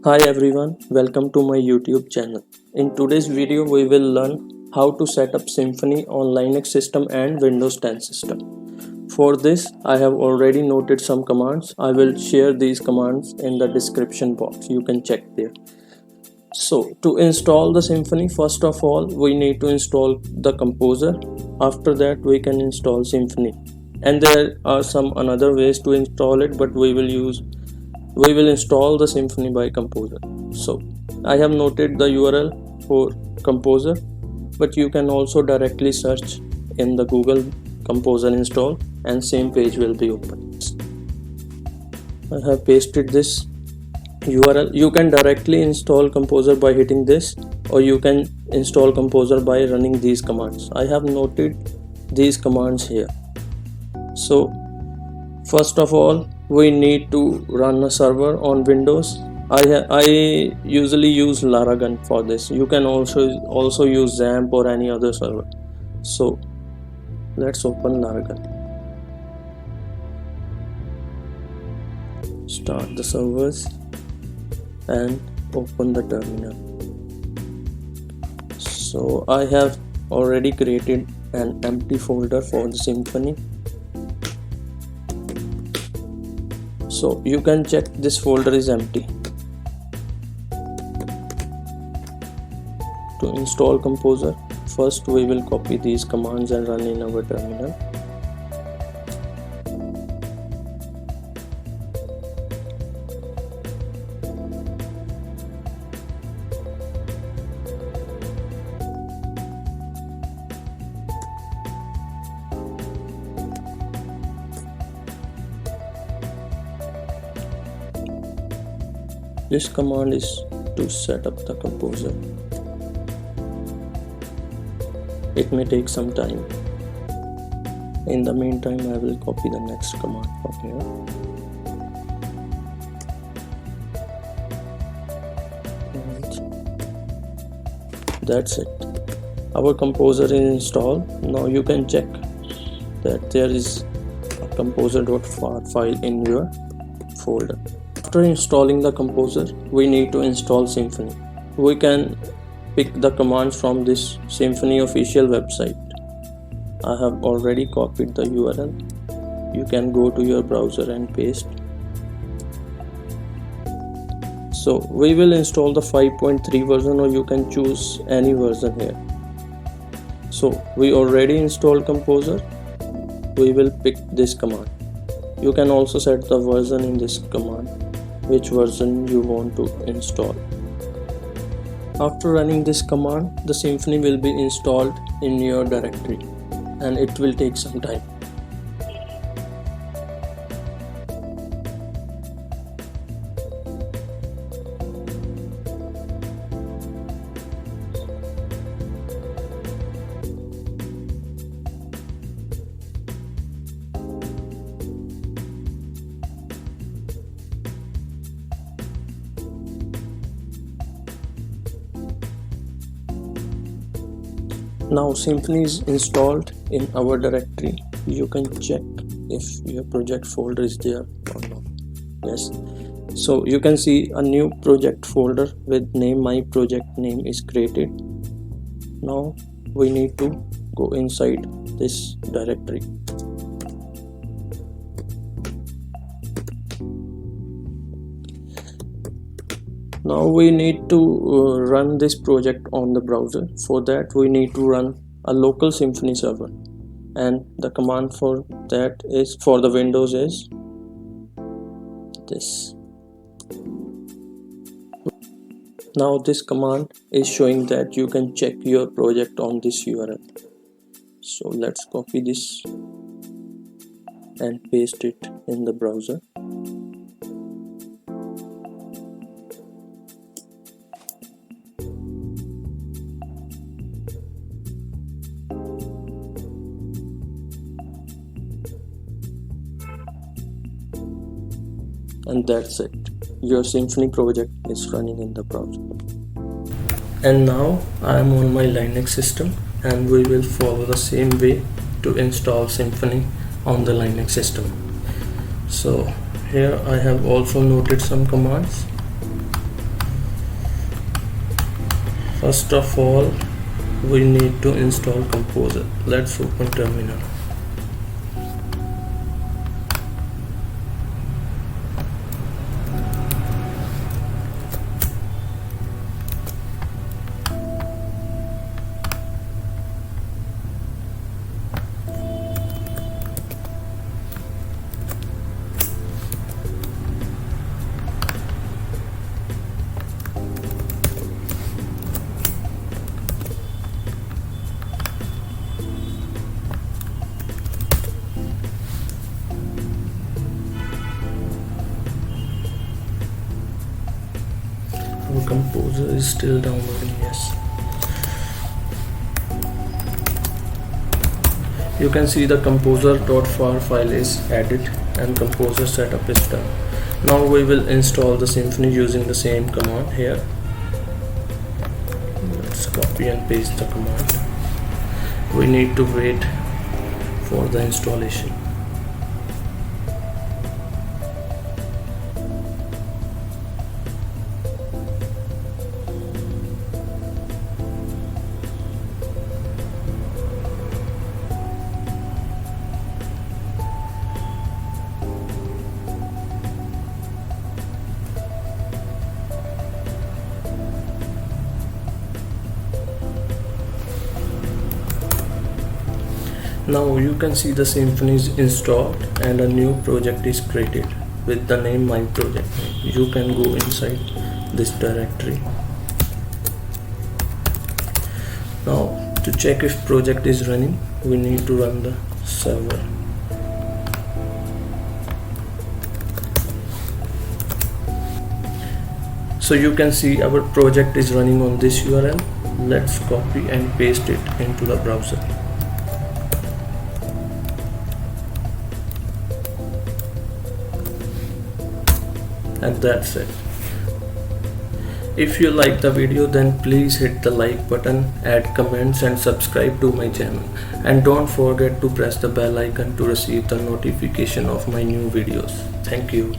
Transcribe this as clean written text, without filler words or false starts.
Hi everyone, welcome to my YouTube channel. In today's video we will learn how to set up Symfony on Linux system and Windows 10 system. For this I have already noted some commands. I will share these commands in the description box. You can check there. So to install the Symfony, first of all we need to install the composer. After that we can install Symfony. And there are some another ways to install it, but we will install the Symfony by Composer. So I have noted the URL for Composer, but you can also directly search in the Google Composer install and same page will be open. I have pasted this URL. You can directly install Composer by hitting this, or you can install Composer by running these commands. I have noted these commands here. So first of all, we need to run a server on Windows. I usually use Laragon for this. You can also use XAMPP or any other server. So let's open Laragon. Start the servers and open the terminal. So I have already created an empty folder for the Symfony. So you can check this folder is empty. To install Composer, first we will copy these commands and run in our terminal. This command is to set up the Composer. It may take some time. In the meantime, I will copy the next command from here. And that's it. Our Composer is installed. Now you can check that there is a composer.far file in your folder. After installing the Composer, we need to install Symfony. We can pick the commands from this Symfony official website. I have already copied the URL. You can go to your browser and paste. So we will install the 5.3 version, or you can choose any version here. So we already installed Composer. We will pick this command. You can also set the version in this command, which version you want to install. After running this command, the Symfony will be installed in your directory and it will take some time. Now Symfony is installed in our directory. You can check if your project folder is there or not. Yes. So you can see a new project folder with name my project name is created. Now we need to go inside this directory. Now we need to run this project on the browser. For that we need to run a local Symfony server, and the command for that is for the Windows is this. Now this command is showing that you can check your project on this URL. So let's copy this and paste it in the browser. And that's it. Your Symfony project is running in the browser. And now I am on my Linux system and we will follow the same way to install Symfony on the Linux system. So here I have also noted some commands. First of all, we need to install Composer. Let's open terminal. Our Composer is still downloading. Yes, you can see the composer.far file is added and Composer setup is done. Now we will install the Symfony using the same command here. Let's copy and paste the command. We need to wait for the installation. Now you can see the Symfony is installed and a new project is created with the name my project. You can go inside this directory. Now to check if project is running, we need to run the server. So you can see our project is running on this URL. Let's copy and paste it into the browser. And that's it. If you like the video, then please hit the like button, add comments and subscribe to my channel, and don't forget to press the bell icon to receive the notification of my new videos. Thank you.